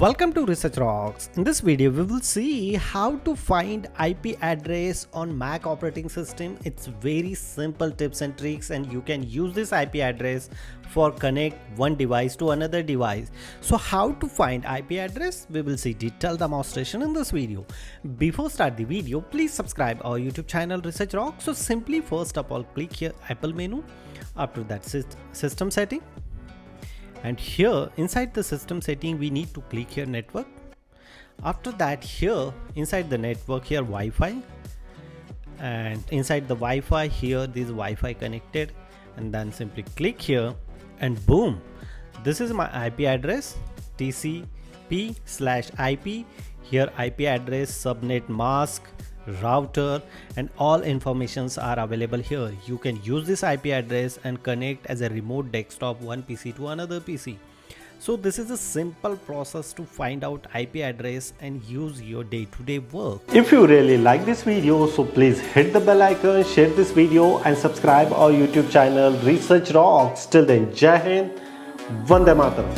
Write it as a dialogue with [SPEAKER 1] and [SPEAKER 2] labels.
[SPEAKER 1] Welcome to Research Rocks. In this video, we will see how to find IP address on Mac operating system. It's very simple tips and tricks, and you can use this IP address for connect one device to another device. So how to find IP address? We will see detailed demonstration in this video. Before start the video, please subscribe our YouTube channel Research Rocks. So simply first of all, click here Apple menu. After that, system setting. And here inside the system setting we need to click here network. After that, here inside the network, here Wi-Fi, and inside the Wi-Fi here this Wi-Fi connected, and then simply click here and boom, this is my IP address, TCP/IP. Here IP address, subnet mask, router, and all informations are available here. You can use this IP address and connect as a remote desktop one PC to another PC. So this is a simple process to find out IP address and use your day-to-day work. If you really like this video, so please hit the bell icon, share this video, and subscribe our YouTube channel Research Rocks. Till then, Jai Hind, Vande Mataram.